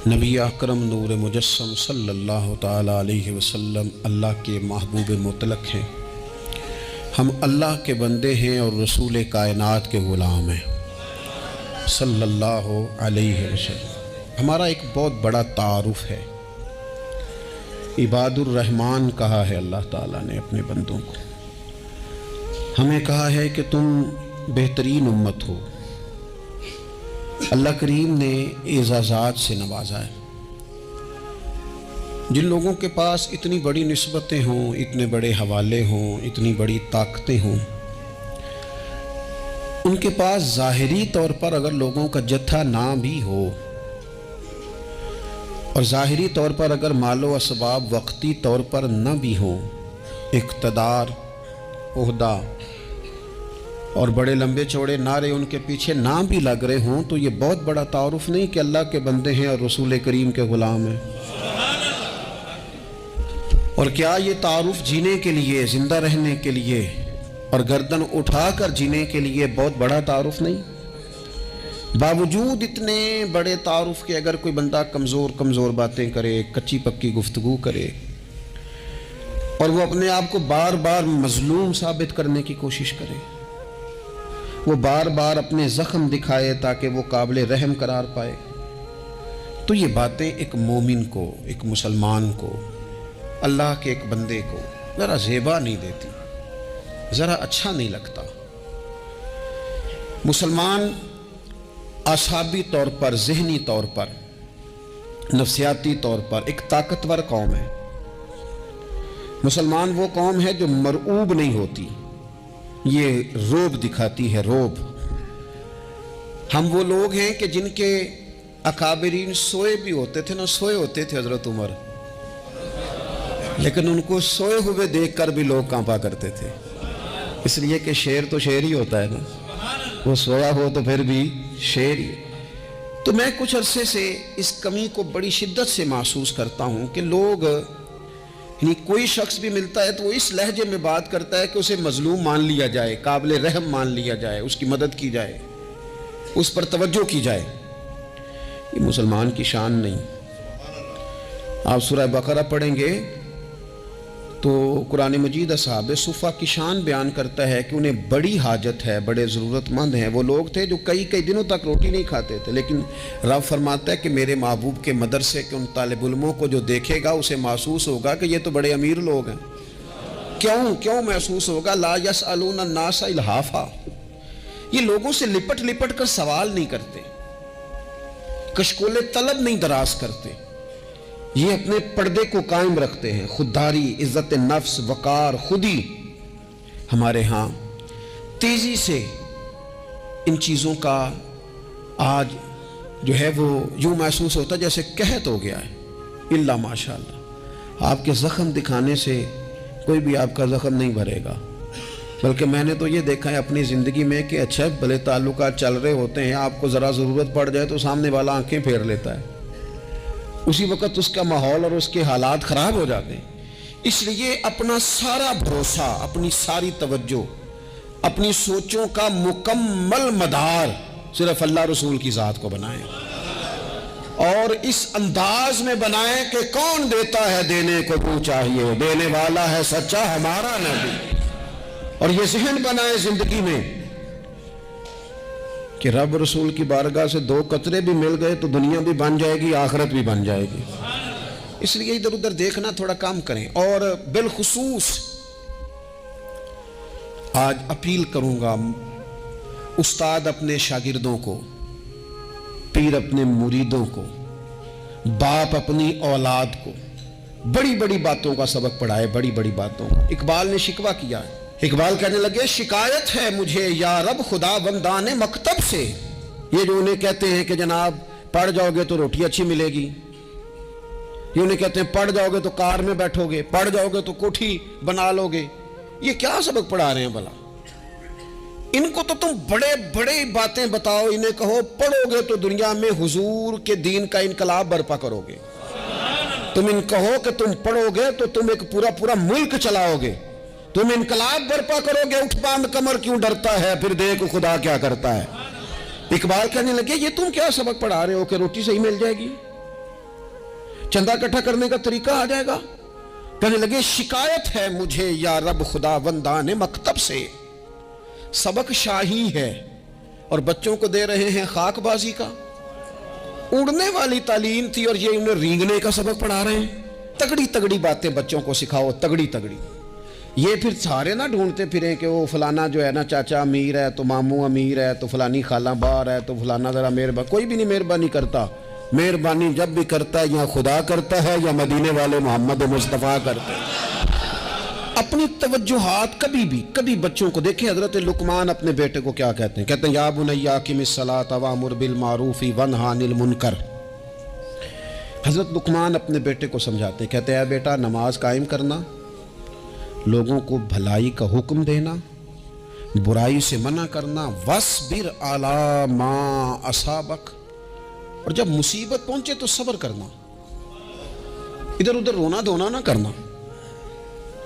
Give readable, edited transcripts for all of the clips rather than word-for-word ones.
نبی اکرم نور مجسم صلی اللہ تعالیٰ علیہ وسلم اللہ کے محبوب مطلق ہیں۔ ہم اللہ کے بندے ہیں اور رسول کائنات کے غلام ہیں صلی اللہ علیہ وسلم۔ ہمارا ایک بہت بڑا تعارف ہے، عباد الرحمن کہا ہے اللہ تعالیٰ نے اپنے بندوں کو۔ ہمیں کہا ہے کہ تم بہترین امت ہو۔ اللہ کریم نے اعزازات سے نوازا ہے۔ جن لوگوں کے پاس اتنی بڑی نسبتیں ہوں، اتنے بڑے حوالے ہوں، اتنی بڑی طاقتیں ہوں، ان کے پاس ظاہری طور پر اگر لوگوں کا جتھا نہ بھی ہو اور ظاہری طور پر اگر مال و اسباب وقتی طور پر نہ بھی ہوں، اقتدار، عہدہ اور بڑے لمبے چوڑے نعرے ان کے پیچھے نہ بھی لگ رہے ہوں، تو یہ بہت بڑا تعارف نہیں کہ اللہ کے بندے ہیں اور رسول کریم کے غلام ہیں؟ اور کیا یہ تعارف جینے کے لیے، زندہ رہنے کے لیے اور گردن اٹھا کر جینے کے لیے بہت بڑا تعارف نہیں؟ باوجود اتنے بڑے تعارف کے اگر کوئی بندہ کمزور باتیں کرے، کچی پکی گفتگو کرے اور وہ اپنے آپ کو بار بار مظلوم ثابت کرنے کی کوشش کرے، وہ بار بار اپنے زخم دکھائے تاکہ وہ قابل رحم قرار پائے، تو یہ باتیں ایک مومن کو، ایک مسلمان کو، اللہ کے ایک بندے کو ذرا زیبا نہیں دیتی، ذرا اچھا نہیں لگتا۔ مسلمان اعصابی طور پر، ذہنی طور پر، نفسیاتی طور پر ایک طاقتور قوم ہے۔ مسلمان وہ قوم ہے جو مرعوب نہیں ہوتی، یہ روب دکھاتی ہے، روب۔ ہم وہ لوگ ہیں کہ جن کے اکابرین سوئے بھی ہوتے تھے، سوئے ہوتے تھے حضرت عمر، لیکن ان کو سوئے ہوئے دیکھ کر بھی لوگ کانپا کرتے تھے، اس لیے کہ شیر تو شیر ہی ہوتا ہے نا، وہ سویا ہو تو پھر بھی شیر ہی۔ تو میں کچھ عرصے سے اس کمی کو بڑی شدت سے محسوس کرتا ہوں کہ لوگ، یعنی کوئی شخص بھی ملتا ہے تو وہ اس لہجے میں بات کرتا ہے کہ اسے مظلوم مان لیا جائے، قابل رحم مان لیا جائے، اس کی مدد کی جائے، اس پر توجہ کی جائے۔ یہ مسلمان کی شان نہیں۔ آپ سورہ بقرہ پڑھیں گے تو قرآن مجید اصحاب صفہ کی شان بیان کرتا ہے کہ انہیں بڑی حاجت ہے، بڑے ضرورت مند ہیں۔ وہ لوگ تھے جو کئی دنوں تک روٹی نہیں کھاتے تھے، لیکن رب فرماتا ہے کہ میرے محبوب کے مدرسے کے ان طالب علموں کو جو دیکھے گا اسے محسوس ہوگا کہ یہ تو بڑے امیر لوگ ہیں۔ کیوں محسوس ہوگا؟ لا یسألون الناس الحافا، یہ لوگوں سے لپٹ کر سوال نہیں کرتے، کشکول طلب نہیں دراز کرتے، یہ اپنے پردے کو قائم رکھتے ہیں۔ خودداری، عزت نفس، وقار، خودی، ہمارے ہاں تیزی سے ان چیزوں کا آج جو ہے وہ یوں محسوس ہوتا ہے جیسے قحط ہو گیا ہے۔ الا ماشاءاللہ، آپ کے زخم دکھانے سے کوئی بھی آپ کا زخم نہیں بھرے گا، بلکہ میں نے تو یہ دیکھا ہے اپنی زندگی میں کہ اچھا بھلے تعلقات چل رہے ہوتے ہیں، آپ کو ذرا ضرورت پڑ جائے تو سامنے والا آنکھیں پھیر لیتا ہے، اسی وقت اس کا ماحول اور اس کے حالات خراب ہو جاتے ہیں۔ اس لیے اپنا سارا بھروسہ، اپنی ساری توجہ، اپنی سوچوں کا مکمل مدار صرف اللہ رسول کی ذات کو بنائیں، اور اس انداز میں بنائیں کہ کون دیتا ہے دینے کو تو چاہیے، دینے والا ہے سچا ہمارا نبی۔ اور یہ ذہن بنائیں زندگی میں کہ رب رسول کی بارگاہ سے 2 قطرے بھی مل گئے تو دنیا بھی بن جائے گی، آخرت بھی بن جائے گی۔ اس لیے ادھر ادھر دیکھنا تھوڑا کم کریں۔ اور بالخصوص آج اپیل کروں گا، استاد اپنے شاگردوں کو، پیر اپنے مریدوں کو، باپ اپنی اولاد کو بڑی بڑی باتوں کا سبق پڑھائے، بڑی بڑی باتوں کا۔ اقبال نے شکوہ کیا ہے، اقبال کہنے لگے شکایت ہے مجھے یا رب خدا بندان مکتب سے، یہ جو انہیں کہتے ہیں کہ جناب پڑھ جاؤ گے تو روٹی اچھی ملے گی، یہ انہیں کہتے ہیں پڑھ جاؤ گے تو کار میں بیٹھو گے، پڑھ جاؤ گے تو کوٹھی بنا لو گے، یہ کیا سبق پڑھا رہے ہیں بھلا؟ ان کو تو تم بڑے باتیں بتاؤ، انہیں کہو پڑھو گے تو دنیا میں حضور کے دین کا انقلاب برپا کرو گے، تم ان کہو کہ تم پڑھو گے تو تم ایک پورا ملک چلاؤ گے، تم انقلاب برپا کرو گے، اٹھ باندھ کمر کیوں ڈرتا ہے، پھر دیکھ خدا کیا کرتا ہے۔ اقبال کہنے لگے یہ تم کیا سبق پڑھا رہے ہو کہ روٹی صحیح مل جائے گی؟ چندہ اکٹھا کرنے کا طریقہ آ جائے گا. کہنے لگے شکایت ہے مجھے یا رب خدا وندان مکتب سے، سبق شاہی ہے اور بچوں کو دے رہے ہیں خاک بازی کا. اڑنے والی تعلیم تھی اور یہ انہیں رینگنے کا سبق پڑھا رہے ہیں. تگڑی تگڑی باتیں بچوں کو سکھاؤ، تگڑی تگڑی. یہ پھر سارے نہ ڈھونڈتے پھریں کہ وہ فلانا جو ہے نا چاچا امیر ہے تو ماموں امیر ہے تو فلانی خالہ باہر ہے تو فلانا ذرا مہربانی. کوئی بھی نہیں مہربانی کرتا. مہربانی جب بھی کرتا ہے یا خدا کرتا ہے یا مدینے والے محمد مصطفیٰ کرتے ہیں. اپنی توجہات کبھی بچوں کو دیکھیں. حضرت لقمان اپنے بیٹے کو کیا کہتے ہیں؟ کہتے ہیں یا بنی اقم الصلاۃ وامر بالمعروف وانہی عن المنکر. حضرت لقمان اپنے بیٹے کو سمجھاتے ہیں، کہتے ہیں اے بیٹا نماز قائم کرنا، لوگوں کو بھلائی کا حکم دینا، برائی سے منع کرنا، وَاصْبِرْ عَلَىٰ مَا أَصَابَكَ، اور جب مصیبت پہنچے تو صبر کرنا، ادھر ادھر رونا دھونا نہ کرنا.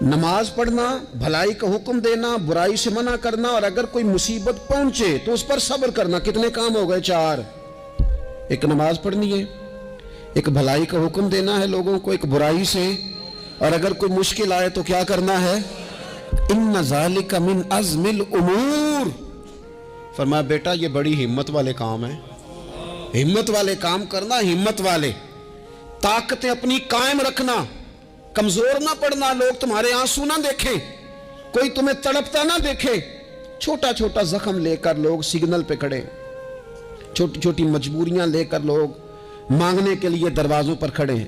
نماز پڑھنا، بھلائی کا حکم دینا، برائی سے منع کرنا، اور اگر کوئی مصیبت پہنچے تو اس پر صبر کرنا. کتنے کام ہو گئے؟ 4. ایک نماز پڑھنی ہے، ایک بھلائی کا حکم دینا ہے لوگوں کو، ایک برائی سے، اور اگر کوئی مشکل آئے تو کیا کرنا ہے؟ ان ذالک من عزم الامور. فرمایا بیٹا یہ بڑی ہمت والے کام ہیں. ہمت والے کام کرنا، ہمت والے. طاقتیں اپنی قائم رکھنا، کمزور نہ پڑنا. لوگ تمہارے آنسو نہ دیکھیں، کوئی تمہیں تڑپتا نہ دیکھے. چھوٹا چھوٹا زخم لے کر لوگ سگنل پہ کھڑے، چھوٹی چھوٹی مجبوریاں لے کر لوگ مانگنے کے لیے دروازوں پر کھڑے ہیں.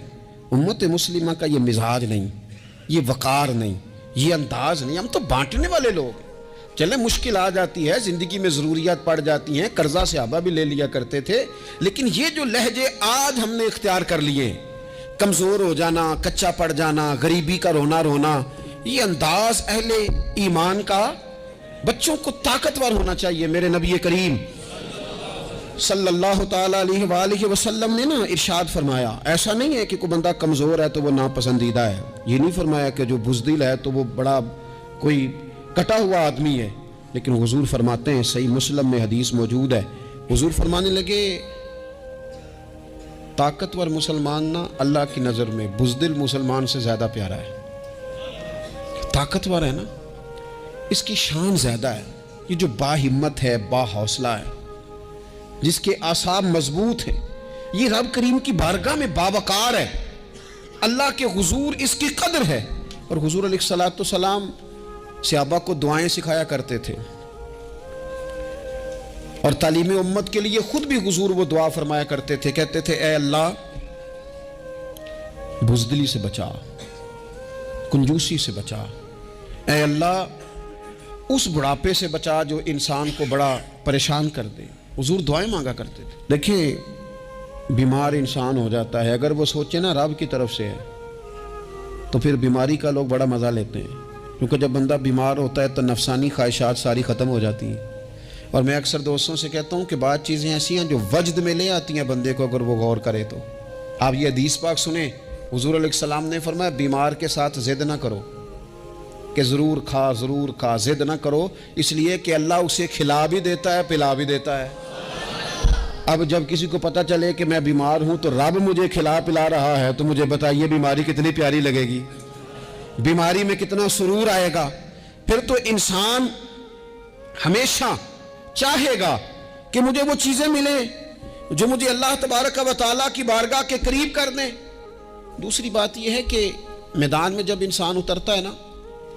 امت مسلمہ کا یہ مزاج نہیں، یہ وقار نہیں، یہ انداز نہیں. ہم تو بانٹنے والے لوگ. چلے مشکل آ جاتی ہے، زندگی میں ضروریات پڑ جاتی ہیں، قرضہ صحابہ بھی لے لیا کرتے تھے، لیکن یہ جو لہجے آج ہم نے اختیار کر لیے، کمزور ہو جانا، کچا پڑ جانا، غریبی کا رونا، یہ انداز اہل ایمان کا. بچوں کو طاقتور ہونا چاہیے. میرے نبی کریم صلی اللہ تعالیٰ علیہ وآلہ وسلم نے نا ارشاد فرمایا، ایسا نہیں ہے کہ کوئی بندہ کمزور ہے تو وہ ناپسندیدہ ہے. یہ نہیں فرمایا کہ جو بزدل ہے تو وہ بڑا کوئی کٹا ہوا آدمی ہے. لیکن حضور فرماتے ہیں، صحیح مسلم میں حدیث موجود ہے، حضور فرمانے لگے طاقتور مسلمان نا اللہ کی نظر میں بزدل مسلمان سے زیادہ پیارا ہے. طاقتور ہے نا، اس کی شان زیادہ ہے. یہ جو با ہمت ہے، با حوصلہ ہے، جس کے اعصاب مضبوط ہیں، یہ رب کریم کی بارگاہ میں باوقار ہے. اللہ کے حضور اس کی قدر ہے. اور حضور علیہ الصلوۃ والسلام صحابہ کو دعائیں سکھایا کرتے تھے، اور تعلیم امت کے لیے خود بھی حضور وہ دعا فرمایا کرتے تھے. کہتے تھے اے اللہ بزدلی سے بچا، کنجوسی سے بچا، اے اللہ اس بڑھاپے سے بچا جو انسان کو بڑا پریشان کر دے. حضور دعائیں مانگا کرتے تھے. دیکھیں بیمار انسان ہو جاتا ہے، اگر وہ سوچے نا رب کی طرف سے ہے تو پھر بیماری کا لوگ بڑا مزہ لیتے ہیں. کیونکہ جب بندہ بیمار ہوتا ہے تو نفسانی خواہشات ساری ختم ہو جاتی ہیں. اور میں اکثر دوستوں سے کہتا ہوں کہ بعض چیزیں ایسی ہیں جو وجد میں لے آتی ہیں بندے کو، اگر وہ غور کرے تو. آپ یہ حدیث پاک سنیں، حضور علیہ السلام نے فرمایا بیمار کے ساتھ ضد نہ کرو کہ ضرور کھا، ضد نہ کرو، اس لیے کہ اللہ اسے کھلا بھی دیتا ہے، پلا بھی دیتا ہے. اب جب کسی کو پتہ چلے کہ میں بیمار ہوں تو رب مجھے کھلا پلا رہا ہے تو مجھے بتائیے بیماری کتنی پیاری لگے گی، بیماری میں کتنا سرور آئے گا. پھر تو انسان ہمیشہ چاہے گا کہ مجھے وہ چیزیں ملیں جو مجھے اللہ تبارک و تعالیٰ کی بارگاہ کے قریب کر دیں. دوسری بات یہ ہے کہ میدان میں جب انسان اترتا ہے نا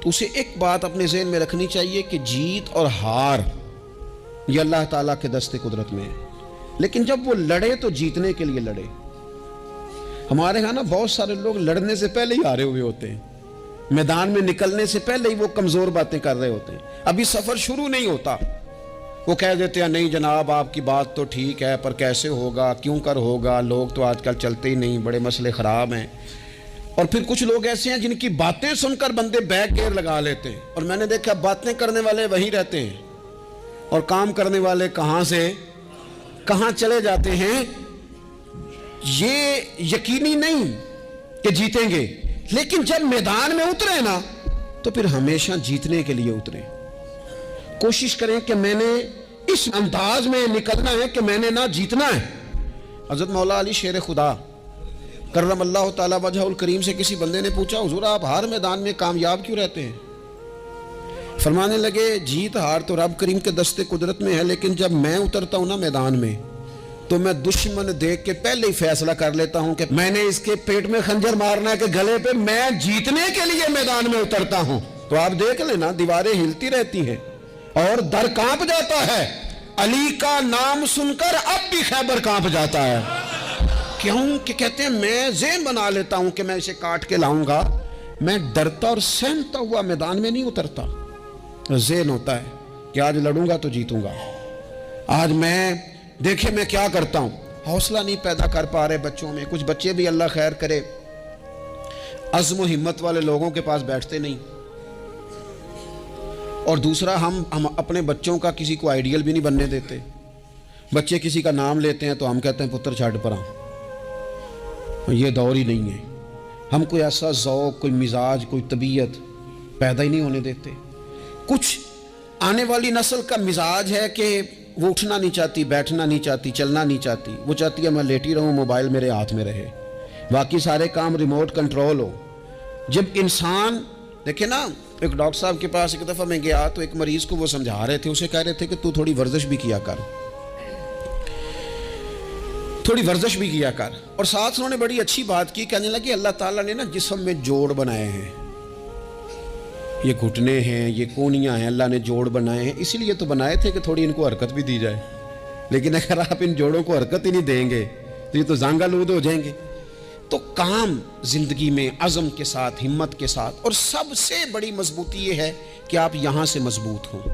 تو اسے ایک بات اپنے ذہن میں رکھنی چاہیے کہ جیت اور ہار یہ اللہ تعالیٰ کے دست قدرت میں ہے. لیکن جب وہ لڑے تو جیتنے کے لیے لڑے. ہمارے ہاں نا بہت سارے لوگ لڑنے سے پہلے ہی ہارے ہوئے ہوتے ہیں، میدان میں نکلنے سے پہلے ہی وہ کمزور باتیں کر رہے ہوتے ہیں. ابھی سفر شروع نہیں ہوتا وہ کہہ دیتے ہیں نہیں جناب آپ کی بات تو ٹھیک ہے پر کیسے ہوگا، کیوں کر ہوگا، لوگ تو آج کل چلتے ہی نہیں، بڑے مسئلے خراب ہیں. اور پھر کچھ لوگ ایسے ہیں جن کی باتیں سن کر بندے بیک گیئر لگا لیتے ہیں. اور میں نے دیکھا باتیں کرنے والے وہیں رہتے ہیں اور کام کرنے والے کہاں سے کہاں چلے جاتے ہیں. یہ یقینی نہیں کہ جیتیں گے، لیکن جب میدان میں اترے نا تو پھر ہمیشہ جیتنے کے لیے اترے. کوشش کریں کہ میں نے اس انداز میں نکلنا ہے کہ میں نے نہ جیتنا ہے. حضرت مولا علی شیر خدا کرم اللہ تعالیٰ وجہ الکریم سے کسی بندے نے پوچھا حضور آپ ہر میدان میں کامیاب کیوں رہتے ہیں؟ فرمانے لگے جیت ہار تو رب کریم کے دستے قدرت میں ہے، لیکن جب میں اترتا ہوں نا میدان میں تو میں دشمن دیکھ کے پہلے ہی فیصلہ کر لیتا ہوں کہ میں نے اس کے پیٹ میں خنجر مارنا ہے کہ گلے پہ، میں جیتنے کے لیے میدان میں اترتا ہوں۔ تو آپ دیکھ لینا دیواریں ہلتی رہتی ہیں اور در کانپ جاتا ہے، علی کا نام سن کر اب بھی خیبر کانپ جاتا ہے۔ کیوں کہ کہتے ہیں میں ذہن بنا لیتا ہوں کہ میں اسے کاٹ کے لاؤں گا، میں ڈرتا اور سہمتا ہوا میدان میں نہیں اترتا۔ ذہن ہوتا ہے کہ آج لڑوں گا تو جیتوں گا، آج میں دیکھیں میں کیا کرتا ہوں۔ حوصلہ نہیں پیدا کر پا رہے بچوں میں، کچھ بچے بھی اللہ خیر کرے عزم و ہمت والے لوگوں کے پاس بیٹھتے نہیں، اور دوسرا ہم اپنے بچوں کا کسی کو آئیڈیل بھی نہیں بننے دیتے۔ بچے کسی کا نام لیتے ہیں تو ہم کہتے ہیں پتر چھاڑ پرا، یہ دور ہی نہیں ہے۔ ہم کوئی ایسا ذوق، کوئی مزاج، کوئی طبیعت پیدا ہی نہیں ہونے دیتے۔ کچھ آنے والی نسل کا مزاج ہے کہ وہ اٹھنا نہیں چاہتی، بیٹھنا نہیں چاہتی، چلنا نہیں چاہتی، وہ چاہتی ہے میں لیٹی رہوں، موبائل میرے ہاتھ میں رہے، باقی سارے کام ریموٹ کنٹرول ہو۔ جب انسان دیکھیں نا، ایک ڈاکٹر صاحب کے پاس ایک دفعہ میں گیا تو ایک مریض کو وہ سمجھا رہے تھے، اسے کہہ رہے تھے کہ تو تھوڑی ورزش بھی کیا کر، تھوڑی ورزش بھی کیا کر، اور ساتھ انہوں نے بڑی اچھی بات کی، کہنے لگے اللہ تعالیٰ نے نا جسم میں جوڑ بنائے ہیں، یہ گھٹنے ہیں، یہ کونیاں ہیں، اللہ نے جوڑ بنائے ہیں، اسی لیے تو بنائے تھے کہ تھوڑی ان کو حرکت بھی دی جائے، لیکن اگر آپ ان جوڑوں کو حرکت ہی نہیں دیں گے تو یہ تو زانگ آلود ہو جائیں گے۔ تو کام زندگی میں عزم کے ساتھ، ہمت کے ساتھ، اور سب سے بڑی مضبوطی یہ ہے کہ آپ یہاں سے مضبوط ہوں،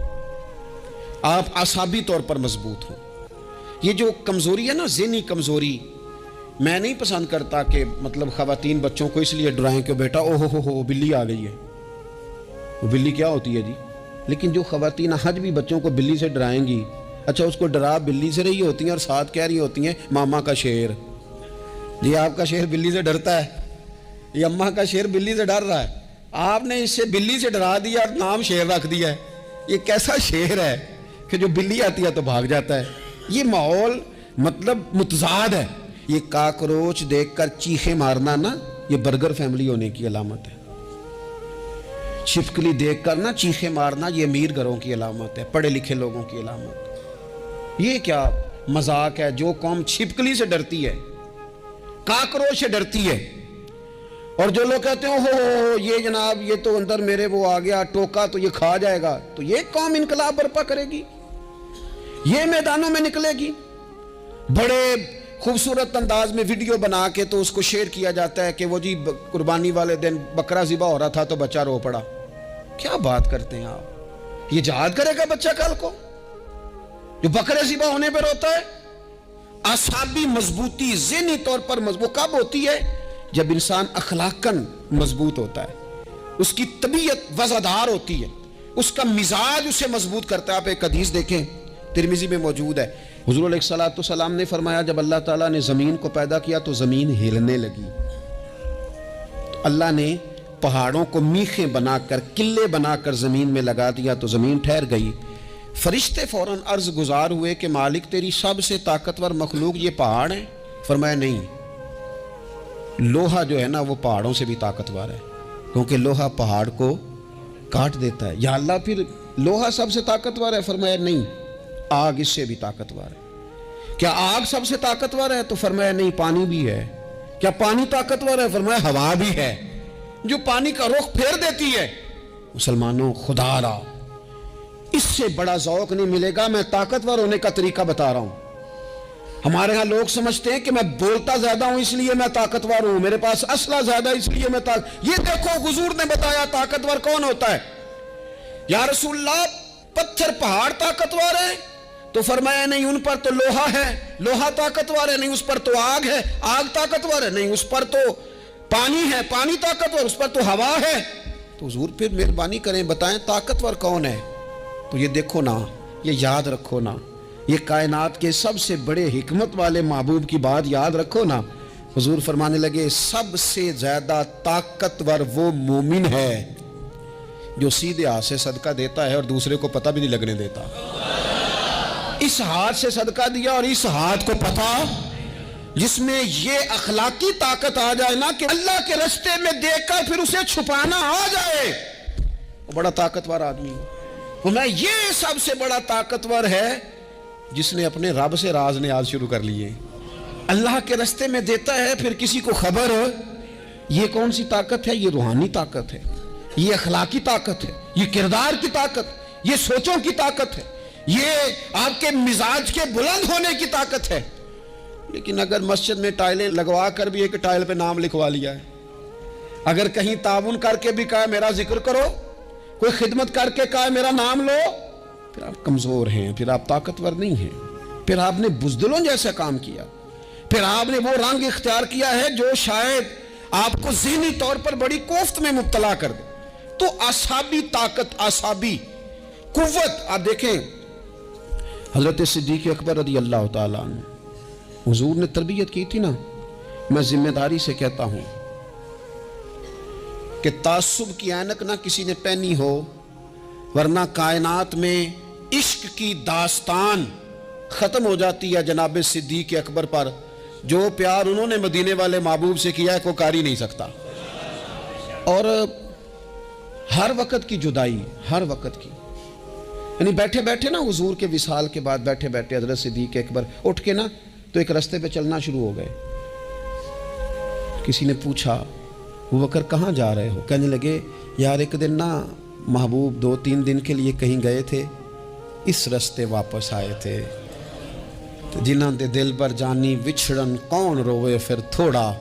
آپ اعصابی طور پر مضبوط ہوں۔ یہ جو کمزوری ہے نا، ذہنی کمزوری، میں نہیں پسند کرتا کہ مطلب خواتین بچوں کو اس لیے ڈرائیں کہ بیٹا او ہو بلی آ گئی ہے۔ وہ بلی کیا ہوتی ہے جی؟ لیکن جو خواتین آج بھی بچوں کو بلی سے ڈرائیں گی، اچھا اس کو ڈرا بلی سے رہی ہوتی ہیں اور ساتھ کہہ رہی ہوتی ہیں ماما کا شیر، جی آپ کا شیر بلی سے ڈرتا ہے، یہ اماں کا شیر بلی سے ڈر رہا ہے، آپ نے اس سے بلی سے ڈرا دیا اور نام شیر رکھ دیا ہے۔ یہ کیسا شیر ہے کہ جو بلی آتی ہے تو بھاگ جاتا ہے؟ یہ ماحول مطلب متضاد ہے۔ یہ کاکروچ دیکھ کر چیخیں مارنا نا، یہ برگر فیملی ہونے کی علامت ہے۔ چھپکلی دیکھ کر نا چیخیں مارنا، یہ امیر گھروں کی علامت ہے، پڑھے لکھے لوگوں کی علامت۔ یہ کیا مذاق ہے؟ جو قوم چھپکلی سے ڈرتی ہے، کاکروچ سے ڈرتی ہے، اور جو لوگ کہتے ہیں ہو یہ جناب یہ تو اندر میرے وہ آ گیا ٹوکا تو یہ کھا جائے گا، تو یہ قوم انقلاب برپا کرے گی، یہ میدانوں میں نکلے گی۔ بڑے خوبصورت انداز میں ویڈیو بنا کے تو اس کو شیئر کیا جاتا ہے کہ وہ جی قربانی والے دن بکرا ذبح ہو رہا تھا تو بچہ رو پڑا۔ کیا بات کرتے ہیں آپ؟ یہ جہاد کرے گا بچہ کل کو جو بکرے ذبح ہونے پہ روتا ہے؟ اعصابی مضبوطی، ذہنی طور پر مضبوط کب ہوتی ہے؟ جب انسان اخلاقاً مضبوط ہوتا ہے، اس کی طبیعت وزادار ہوتی ہے، اس کا مزاج اسے مضبوط کرتا ہے۔ آپ ایک حدیث دیکھیں، ترمذی میں موجود ہے، حضور علیہ الصلوۃ والسلام نے فرمایا جب اللہ تعالیٰ نے زمین کو پیدا کیا تو زمین ہلنے لگی، تو اللہ نے پہاڑوں کو میخیں بنا کر، قلعے بنا کر زمین میں لگا دیا تو زمین ٹھہر گئی۔ فرشتے فوراً عرض گزار ہوئے کہ مالک تیری سب سے طاقتور مخلوق یہ پہاڑ ہیں؟ فرمایا نہیں، لوہا جو ہے نا وہ پہاڑوں سے بھی طاقتور ہے، کیونکہ لوہا پہاڑ کو کاٹ دیتا ہے۔ یا اللہ پھر لوہا سب سے طاقتور ہے؟ فرمایا نہیں، آگ اس سے بھی طاقتور ہے۔ کیا آگ سب سے طاقتور ہے؟ تو فرمایا نہیں، پانی بھی ہے۔ کیا پانی طاقتور ہے؟ فرمایا ہوا بھی ہے، جو پانی کا رخ پھیر دیتی ہے۔ مسلمانوں خدا را، اس سے بڑا ذوق نہیں ملے گا۔ میں طاقتور ہونے کا طریقہ بتا رہا ہوں۔ ہمارے ہاں لوگ سمجھتے ہیں کہ میں بولتا زیادہ ہوں اس لیے میں طاقتور ہوں، میرے پاس اسلحہ زیادہ اس لیے میں یہ دیکھو حضور نے بتایا طاقتور کون ہوتا ہے۔ یا رسول اللہ پتھر پہاڑ طاقتور ہے؟ تو فرمایا نہیں، ان پر تو لوہا ہے، لوہا طاقتور ہے، نہیں اس پر تو آگ ہے، آگ طاقتور ہے، نہیں اس پر تو پانی ہے، پانی طاقتور، اس پر تو ہوا ہے۔ تو حضور پھر مہربانی کریں بتائیں طاقتور کون ہے؟ تو یہ دیکھو نا، یہ یاد رکھو نا، یہ کائنات کے سب سے بڑے حکمت والے محبوب کی بات یاد رکھو نا۔ حضور فرمانے لگے سب سے زیادہ طاقتور وہ مومن ہے جو سیدھے ہاتھ سے صدقہ دیتا ہے اور دوسرے کو پتہ بھی نہیں لگنے دیتا۔ اس ہاتھ سے صدقہ دیا اور اس ہاتھ کو پتہ، جس میں یہ اخلاقی طاقت آ جائے نا کہ اللہ کے رستے میں دیکھ کر پھر اسے چھپانا آ جائے، وہ بڑا طاقتور آدمی ہے۔ میں یہ سب سے بڑا طاقتور ہے جس نے اپنے رب سے راز نیاز شروع کر لیے، اللہ کے رستے میں دیتا ہے پھر کسی کو خبر۔ یہ کون سی طاقت ہے؟ یہ روحانی طاقت ہے، یہ اخلاقی طاقت ہے، یہ کردار کی طاقت، یہ سوچوں کی طاقت ہے، یہ آپ کے مزاج کے بلند ہونے کی طاقت ہے۔ لیکن اگر مسجد میں ٹائلیں لگوا کر بھی ایک ٹائل پہ نام لکھوا لیا ہے، اگر کہیں تعاون کر کے بھی کہا میرا ذکر کرو، کوئی خدمت کر کے کہا میرا نام لو، پھر آپ کمزور ہیں، پھر آپ طاقتور نہیں ہیں، پھر آپ نے بزدلوں جیسا کام کیا، پھر آپ نے وہ رنگ اختیار کیا ہے جو شاید آپ کو ذہنی طور پر بڑی کوفت میں مبتلا کر دے۔ تو اعصابی طاقت، اعصابی قوت، آپ دیکھیں حضرت صدیق اکبر رضی اللہ تعالیٰ عنہ، حضور نے تربیت کی تھی نا۔ میں ذمہ داری سے کہتا ہوں کہ تعصب کی اینک نہ کسی نے پہنی ہو، ورنہ کائنات میں عشق کی داستان ختم ہو جاتی ہے جناب صدیق اکبر پر۔ جو پیار انہوں نے مدینے والے محبوب سے کیا ہے کوئی کر ہی نہیں سکتا۔ اور ہر وقت کی جدائی، ہر وقت کی، یعنی بیٹھے بیٹھے نا حضور کے وصال کے بعد بیٹھے بیٹھے حضرت صدیق اکبر اٹھ کے نا تو ایک رستے پہ چلنا شروع ہو گئے۔ کسی نے پوچھا ابو بکر کہاں جا رہے ہو؟ کہنے لگے یار ایک دن نا محبوب 2-3 دن کے لیے کہیں گئے تھے، اس رستے واپس آئے تھے، جنہاں دے دل بر جانی وچھڑن کون روے پھر تھوڑا،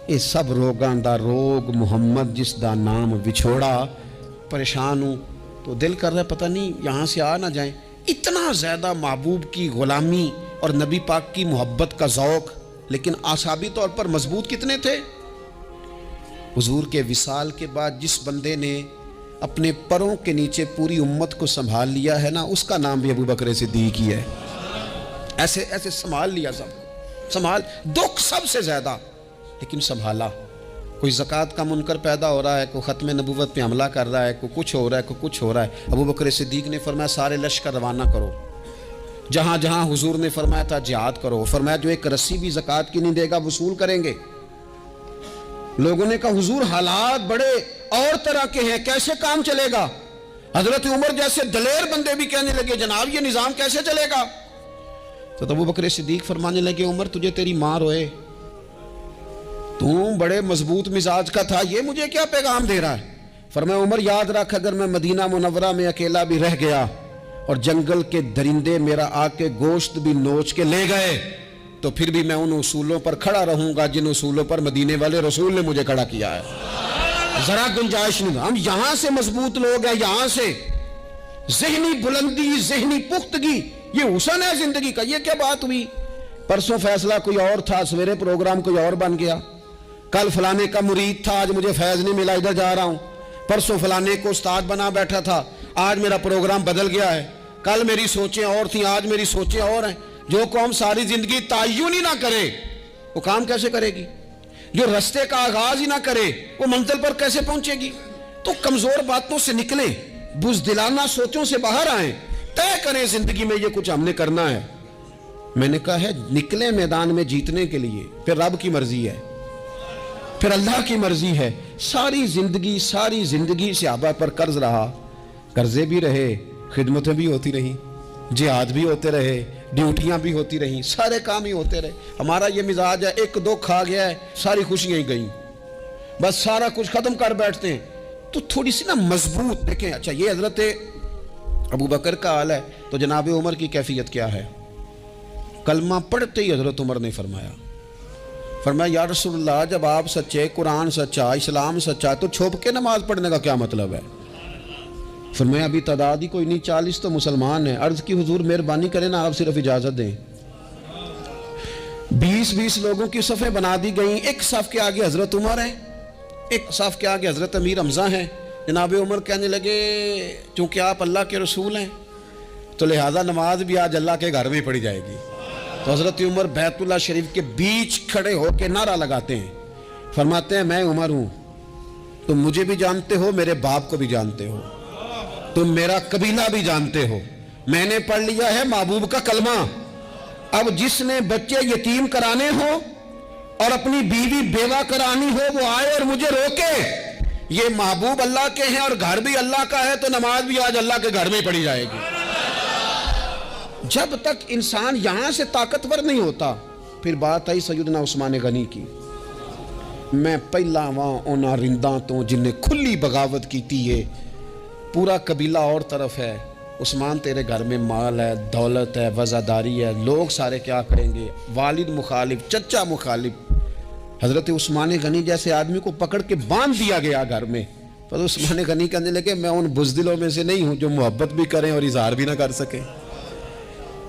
یہ سب روگاں دا روگ محمد جس دا نام وچھوڑا۔ پریشان ہوں تو دل کر رہا ہے پتہ نہیں یہاں سے آ نہ جائیں۔ اتنا زیادہ محبوب کی غلامی اور نبی پاک کی محبت کا ذوق، لیکن اعصابی طور پر مضبوط کتنے تھے؟ حضور کے وصال کے بعد جس بندے نے اپنے پروں کے نیچے پوری امت کو سنبھال لیا ہے نا، اس کا نام بھی ابو بکر صدیق ہی ہے۔ ایسے ایسے سنبھال لیا، سب سنبھال، دکھ سب سے زیادہ لیکن سنبھالا۔ کوئی زکوٰۃ کا منکر پیدا ہو رہا ہے، کوئی ختم نبوت پہ حملہ کر رہا ہے، کوئی کچھ ہو رہا ہے، کوئی کچھ ہو رہا ہے، ابو بکر صدیق نے فرمایا سارے لشکر روانہ کرو، جہاں جہاں حضور نے فرمایا تھا جہاد کرو۔ فرمایا جو ایک رسی بھی زکوٰۃ کی نہیں دے گا وصول کریں گے۔ لوگوں نے کہا حضور حالات بڑے اور طرح کے ہیں، کیسے کام چلے گا؟ حضرت عمر جیسے دلیر بندے بھی کہنے لگے جناب یہ نظام کیسے چلے گا؟ تو ابو بکر صدیق فرمانے لگے عمر تجھے تیری ماں روئے، تو بڑے مضبوط مزاج کا تھا، یہ مجھے کیا پیغام دے رہا ہے؟ فرمایا عمر یاد رکھ اگر میں مدینہ منورہ میں اکیلا بھی رہ گیا اور جنگل کے درندے میرا آ کے گوشت بھی نوچ کے لے گئے تو پھر بھی میں ان اصولوں پر کھڑا رہوں گا جن اصولوں پر مدینے والے رسول نے مجھے کھڑا کیا ہے۔ ذرا گنجائش نہیں، ہم یہاں سے مضبوط لوگ ہیں، یہاں سے ذہنی بلندی، ذہنی پختگی، یہ حسن ہے زندگی کا۔ یہ کیا بات ہوئی؟ پرسوں فیصلہ کوئی اور تھا، سویرے پروگرام کوئی اور بن گیا، کل فلانے کا مرید تھا آج مجھے فیض نہیں ملا ادھر جا رہا ہوں، پرسوں فلانے کو استاد بنا بیٹھا تھا آج میرا پروگرام بدل گیا ہے، کل میری سوچیں اور تھیں آج میری سوچیں اور ہیں۔ جو قوم ساری زندگی تعین ہی نہ کرے وہ کام کیسے کرے گی؟ جو رستے کا آغاز ہی نہ کرے وہ منزل پر کیسے پہنچے گی؟ تو کمزور باتوں سے نکلیں، بزدلانہ سوچوں سے باہر آئیں، طے کریں زندگی میں یہ کچھ ہم نے کرنا ہے۔ میں نے کہا ہے نکلیں میدان میں جیتنے کے لیے، پھر رب کی مرضی ہے، پھر اللہ کی مرضی ہے۔ ساری زندگی صحابہ پر قرض رہا، قرضے بھی رہے، خدمتیں بھی ہوتی رہی، جہاد بھی ہوتے رہے، ڈیوٹیاں بھی ہوتی رہیں، سارے کام ہی ہوتے رہے۔ ہمارا یہ مزاج ہے ایک دو کھا گیا ہے ساری خوشیاں ہی گئیں، بس سارا کچھ ختم کر بیٹھتے ہیں۔ تو تھوڑی سی نا مضبوط دیکھیں۔ اچھا یہ حضرت ابو بکر کا حال ہے تو جناب عمر کی کیفیت کیا ہے؟ کلمہ پڑھتے ہی حضرت عمر نے فرمایا یا رسول اللہ جب آپ سچے، قرآن سچا، اسلام سچا، تو چھپ کے نماز پڑھنے کا کیا مطلب ہے؟ فرمایا ابھی تعداد ہی کوئی نہیں، 40 تو مسلمان ہیں۔ عرض کی حضور مہربانی کریں نا آپ صرف اجازت دیں۔ 20 لوگوں کی صفیں بنا دی گئیں، ایک صف کے آگے حضرت عمر ہیں، ایک صف کے آگے حضرت امیر حمزہ ہیں۔ جناب عمر کہنے لگے چونکہ آپ اللہ کے رسول ہیں تو لہٰذا نماز بھی آج اللہ کے گھر میں پڑھی جائے گی۔ تو حضرت عمر بیت اللہ شریف کے بیچ کھڑے ہو کے نعرہ لگاتے ہیں، فرماتے ہیں میں عمر ہوں، تم مجھے بھی جانتے ہو، میرے باپ کو بھی جانتے ہو، تم میرا قبیلہ بھی جانتے ہو، میں نے پڑھ لیا ہے محبوب کا کلمہ۔ اب جس نے بچے یتیم کرانے ہو اور اپنی بیوی بیوہ کرانی ہو وہ آئے اور مجھے روکے. یہ محبوب اللہ کے ہیں اور گھر بھی اللہ کا ہے تو نماز بھی آج اللہ کے گھر میں ہی پڑھی جائے گی. جب تک انسان یہاں سے طاقتور نہیں ہوتا. پھر بات آئی سیدنا عثمان غنی کی. میں پہلا وہاں اونا رنداں تو جن نے کھلی بغاوت کی تھی. ہے پورا قبیلہ اور طرف ہے. عثمان تیرے گھر میں مال ہے, دولت ہے, وزاداری ہے, لوگ سارے کیا کریں گے, والد مخالف, چچا مخالف. حضرت عثمان غنی جیسے آدمی کو پکڑ کے باندھ دیا گیا گھر میں. پر عثمان غنی کہنے لگے میں ان بزدلوں میں سے نہیں ہوں جو محبت بھی کریں اور اظہار بھی نہ کر سکیں,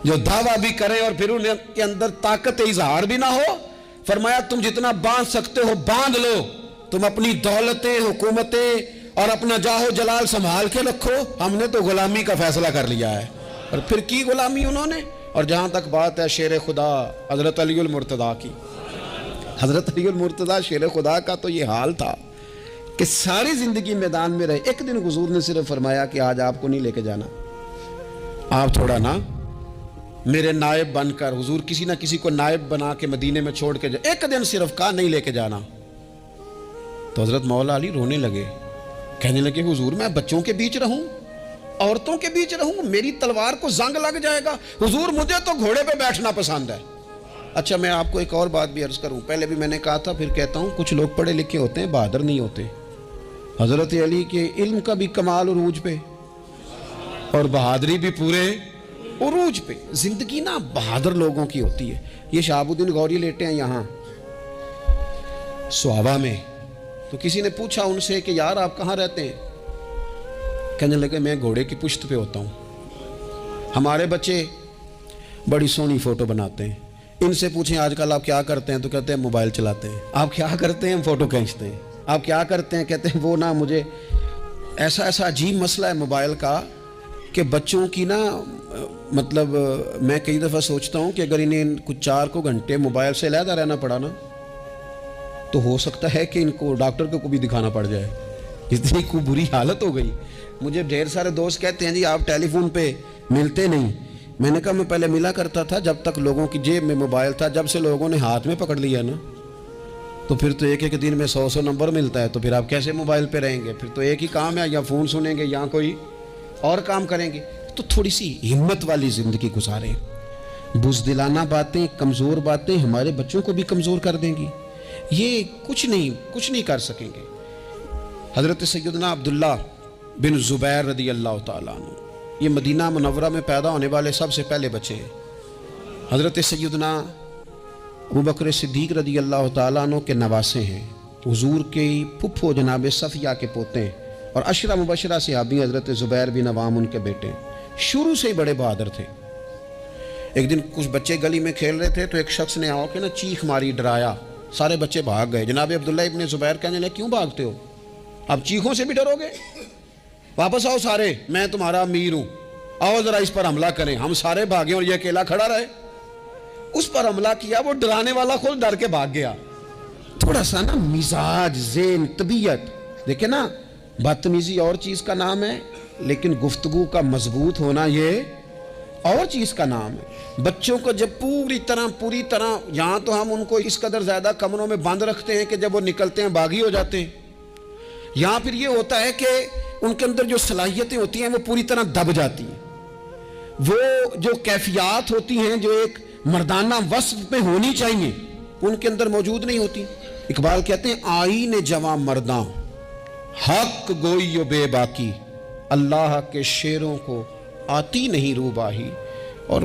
جو دعویٰ بھی کریں اور پھر ان کے اندر طاقت اظہار بھی نہ ہو. فرمایا تم جتنا باندھ سکتے ہو باندھ لو, تم اپنی دولتیں, حکومتیں اور اپنا جاہو جلال سنبھال کے رکھو, ہم نے تو غلامی کا فیصلہ کر لیا ہے. اور پھر کی غلامی انہوں نے. اور جہاں تک بات ہے شیر خدا حضرت علی المرتضیٰ کی, حضرت علی المرتضیٰ شیر خدا کا تو یہ حال تھا کہ ساری زندگی میدان میں رہے. ایک دن حضور نے صرف فرمایا کہ آج آپ کو نہیں لے کے جانا, آپ تھوڑا نا میرے نائب بن کر. حضور کسی نہ کسی کو نائب بنا کے مدینے میں چھوڑ کے جائے. ایک دن صرف کہا نہیں لے کے جانا. تو حضرت مولا علی رونے لگے, کہنے لگے حضور میں بچوں کے بیچ رہوں, عورتوں کے بیچ رہوں, میری تلوار کو زنگ لگ جائے گا. حضور مجھے تو گھوڑے پہ بیٹھنا پسند ہے. اچھا میں آپ کو ایک اور بات بھی عرض کروں, پہلے بھی میں نے کہا تھا پھر کہتا ہوں, کچھ لوگ پڑھے لکھے ہوتے ہیں بہادر نہیں ہوتے. حضرت علی کے علم کا بھی کمال عروج پہ اور بہادری بھی پورے عروج پہ. زندگی نا بہادر لوگوں کی ہوتی ہے. یہ شہاب الدین غوری لیٹے ہیں یہاں سوابا میں. تو کسی نے پوچھا ان سے کہ یار آپ کہاں رہتے ہیں؟ کہنے لگے میں گھوڑے کی پشت پہ ہوتا ہوں. ہمارے بچے بڑی سونی فوٹو بناتے ہیں. ان سے پوچھیں آج کل آپ کیا کرتے ہیں تو کہتے ہیں موبائل چلاتے ہیں. آپ کیا کرتے ہیں؟ فوٹو کھینچتے ہیں. آپ کیا کرتے ہیں؟ کہتے ہیں وہ نا مجھے ایسا عجیب مسئلہ ہے موبائل کا کہ بچوں کی نا مطلب میں کئی دفعہ سوچتا ہوں کہ اگر انہیں کچھ 4 گھنٹے موبائل سے علیحدہ رہنا پڑا نا تو ہو سکتا ہے کہ ان کو ڈاکٹر کو بھی دکھانا پڑ جائے. اتنی کو بری حالت ہو گئی. مجھے ڈھیر سارے دوست کہتے ہیں جی آپ ٹیلی فون پہ ملتے نہیں. میں نے کہا میں پہلے ملا کرتا تھا جب تک لوگوں کی جیب میں موبائل تھا. جب سے لوگوں نے ہاتھ میں پکڑ لیا نا تو پھر تو ایک دن میں 100 نمبر ملتا ہے. تو پھر آپ کیسے موبائل پہ رہیں گے؟ پھر تو ایک ہی کام ہے, یا فون سنیں گے یا کوئی اور کام کریں گے. تو تھوڑی سی ہمت والی زندگی گزاریں. بزدلانہ باتیں, کمزور باتیں ہمارے بچوں کو بھی کمزور کر دیں گی. یہ کچھ نہیں کر سکیں گے. حضرت سیدنا عبداللہ بن زبیر رضی اللہ تعالیٰ عنہ یہ مدینہ منورہ میں پیدا ہونے والے سب سے پہلے بچے ہیں. حضرت سیدنا ابوبکر صدیق رضی اللہ تعالیٰ عنہ کے نواسے ہیں. حضور کے پھپھو جناب صفیہ کے پوتے ہیں اور عشرہ مبشرہ صحابی حضرت زبیر بن عوام ان کے بیٹے ہیں. شروع سے ہی بڑے بہادر تھے. ایک دن کچھ بچے گلی میں کھیل رہے تھے تو ایک شخص نے آ کے نا چیخ ماری, ڈرایا. سارے بچے بھاگ گئے. جناب عبداللہ ابن زبیر کہنے لگے کیوں بھاگتے ہو؟ آپ چیخوں سے بھی ڈرو گے؟ واپس آؤ سارے, میں تمہارا امیر ہوں, آؤ ذرا اس پر حملہ کریں. ہم سارے بھاگے اور یہ اکیلا کھڑا رہے. اس پر حملہ کیا, وہ ڈرانے والا خود ڈر کے بھاگ گیا. تھوڑا سا نا مزاج, ذہن, طبیعت دیکھیں نا, بدتمیزی اور چیز کا نام ہے لیکن گفتگو کا مضبوط ہونا یہ اور چیز کا نام ہے. بچوں کو جب پوری طرح یہاں تو ہم ان کو اس قدر زیادہ کمروں میں بند رکھتے ہیں کہ جب وہ نکلتے ہیں باغی ہو جاتے ہیں. یہاں پھر یہ ہوتا ہے کہ ان کے اندر جو صلاحیتیں ہوتی ہیں وہ پوری طرح دب جاتی ہیں. وہ جو کیفیات ہوتی ہیں جو ایک مردانہ وصف میں ہونی چاہیے ان کے اندر موجود نہیں ہوتی. اقبال کہتے ہیں آئین جواں مرداں حق گوئی و بے باکی, اللہ کے شیروں کو آتی نہیں روباہی. اور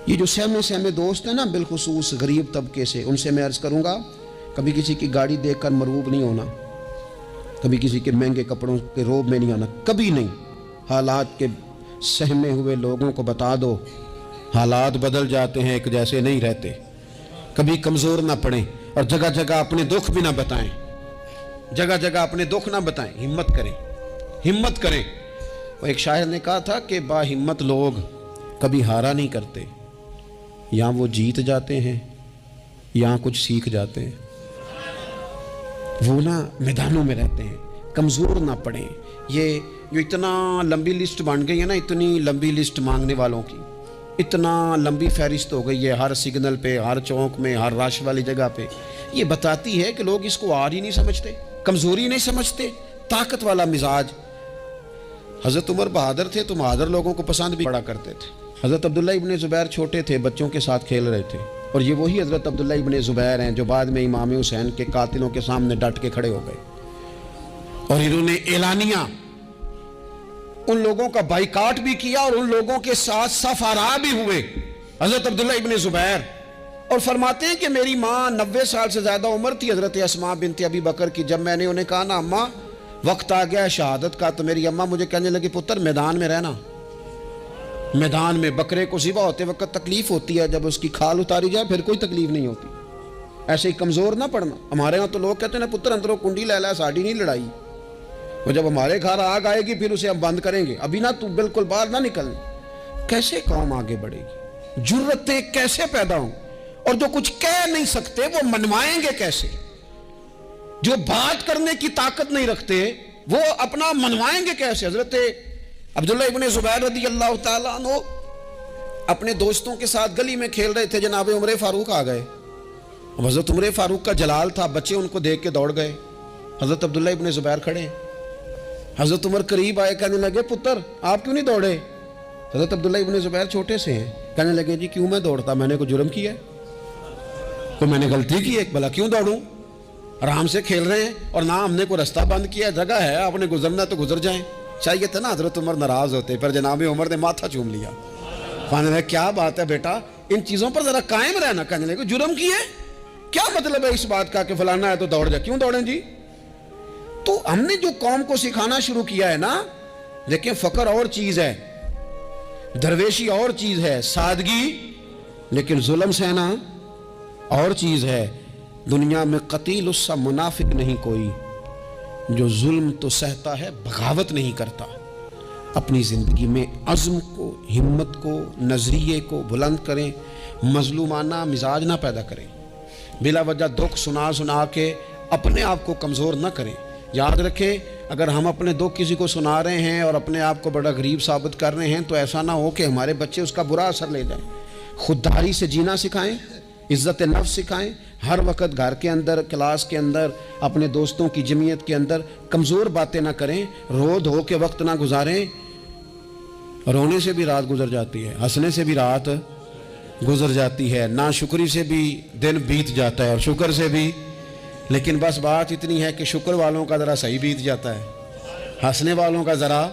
یہ جو سہمے دوست ہیں نا بالخصوص غریب طبقے سے, ان سے میں عرض کروں گا کبھی کسی کی گاڑی دیکھ کر مرعوب نہیں ہونا, کبھی کسی کے مہنگے کپڑوں کے روب میں نہیں آنا, کبھی نہیں. حالات کے سہمے ہوئے لوگوں کو بتا دو حالات بدل جاتے ہیں, ایک جیسے نہیں رہتے. کبھی کمزور نہ پڑیں اور جگہ جگہ اپنے دکھ بھی نہ بتائیں, جگہ جگہ اپنے دکھ نہ بتائیں. ہمت کریں. وہ ایک شاعر نے کہا تھا کہ با ہمت لوگ کبھی ہارا نہیں کرتے, یا وہ جیت جاتے ہیں یا کچھ سیکھ جاتے ہیں. وہ نا میدانوں میں رہتے ہیں, کمزور نہ پڑیں. یہ جو اتنا لمبی لسٹ بن گئی ہے نا, اتنی لمبی لسٹ مانگنے والوں کی, اتنا لمبی فہرست ہو گئی ہے ہر سگنل پہ، ہر چوک میں، ہر رش والی جگہ پہ. یہ بتاتی ہے کہ لوگ اس کو آر ہی نہیں سمجھتے، کمزوری نہیں سمجھتے، طاقت والا مزاج. حضرت عمر بہادر تھے تو بہادر لوگوں کو پسند بھی بڑا کرتے تھے. حضرت عبداللہ ابن زبیر چھوٹے تھے، بچوں کے ساتھ کھیل رہے تھے، اور یہ وہی حضرت عبداللہ ابن زبیر ہیں جو بعد میں امام حسین کے قاتلوں کے سامنے ڈٹ کے کھڑے ہو گئے، اور انہوں نے اعلانیہ ان لوگوں کا بائیکاٹ بھی کیا اور ان لوگوں کے ساتھ صف آرا بھی ہوئے. حضرت عبداللہ ابن زبیر اور فرماتے ہیں کہ میری ماں 90 سال سے زیادہ عمر تھی حضرت اسماء بنت ابی بکر کی. جب میں نے انہیں کہا نا اماں وقت آ گیا شہادت کا، تو میری اماں مجھے کہنے لگی پتر میدان میں رہنا. میدان میں بکرے کو ذبح ہوتے وقت تکلیف ہوتی ہے، جب اس کی کھال اتاری جائے پھر کوئی تکلیف نہیں ہوتی. ایسے ہی کمزور نہ پڑنا. ہمارے ہاں تو لوگ کہتے ہیں نا پتر اندروں کنڈی لے لا، ساڑی نہیں لڑائی. وہ جب ہمارے گھر آگ آئے گی پھر اسے ہم بند کریں گے، ابھی نہ تو بالکل باہر نہ نکلنا. کیسے قوم آگے بڑھے گی؟ جرتیں کیسے پیدا ہوں؟ اور جو کچھ کہہ نہیں سکتے وہ منوائیں گے کیسے؟ جو بات کرنے کی طاقت نہیں رکھتے وہ اپنا منوائیں گے کیسے؟ حضرت عبداللہ ابن زبیر رضی اللہ تعالیٰ عنہ اپنے دوستوں کے ساتھ گلی میں کھیل رہے تھے، جناب عمر فاروق آ گئے. حضرت عمر فاروق کا جلال تھا، بچے ان کو دیکھ کے دوڑ گئے. حضرت عبداللہ ابن زبیر کھڑے. حضرت عمر قریب آئے، کہنے لگے پتر آپ کیوں نہیں دوڑے؟ حضرت عبداللہ ابن زبیر چھوٹے سے ہیں، کہنے لگے جی کیوں میں دوڑتا؟ میں نے کوئی جرم کیا ہے؟ کوئی میں نے غلطی کی ہے؟ بھلا کیوں دوڑوں؟ آرام سے کھیل رہے ہیں اور نہ ہم نے کوئی رستہ بند کیا، جگہ ہے، آپ نے گزرنا تو گزر جائیں. چاہیے تھا نا حضرت عمر ناراض ہوتے، پر جناب عمر نے ماتھا چوم لیا. کہنے لگے کیا بات ہے بیٹا، ان چیزوں پر ذرا قائم رہنا. کہنے لگے جرم کیے؟ کیا مطلب ہے اس بات کا کہ فلانا ہے تو دوڑ جا؟ کیوں دوڑیں جی؟ تو ہم نے جو قوم کو سکھانا شروع کیا ہے نا، دیکھیں فقر اور چیز ہے، درویشی اور چیز ہے، سادگی، لیکن ظلم سہنا اور چیز ہے. دنیا میں قتیل اس سا منافق نہیں کوئی جو ظلم تو سہتا ہے بغاوت نہیں کرتا. اپنی زندگی میں عزم کو، ہمت کو، نظریے کو بلند کریں، مظلومانہ مزاج نہ پیدا کریں، بلا وجہ دکھ سنا سنا کے اپنے آپ کو کمزور نہ کریں. یاد رکھیں اگر ہم اپنے دکھ کسی کو سنا رہے ہیں اور اپنے آپ کو بڑا غریب ثابت کر رہے ہیں تو ایسا نہ ہو کہ ہمارے بچے اس کا برا اثر لے جائیں. خودداری سے جینا سکھائیں، عزت نفس سکھائیں. ہر وقت گھر کے اندر، کلاس کے اندر، اپنے دوستوں کی جمعیت کے اندر کمزور باتیں نہ کریں. رو دھو کے وقت نہ گزاریں. رونے سے بھی رات گزر جاتی ہے، ہنسنے سے بھی رات گزر جاتی ہے، ناشکری سے بھی دن بیت جاتا ہے اور شکر سے بھی. لیکن بس بات اتنی ہے کہ شکر والوں کا ذرا صحیح بیت جاتا ہے، ہنسنے والوں کا ذرا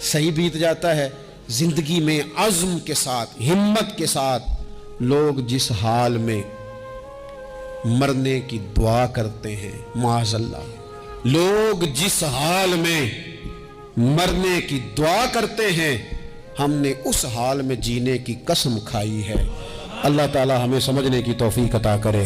صحیح بیت جاتا ہے. زندگی میں عزم کے ساتھ، ہمت کے ساتھ لوگ جس حال میں مرنے کی دعا کرتے ہیں، معاذ اللہ، لوگ جس حال میں مرنے کی دعا کرتے ہیں، ہم نے اس حال میں جینے کی قسم کھائی ہے. اللہ تعالی ہمیں سمجھنے کی توفیق عطا کرے.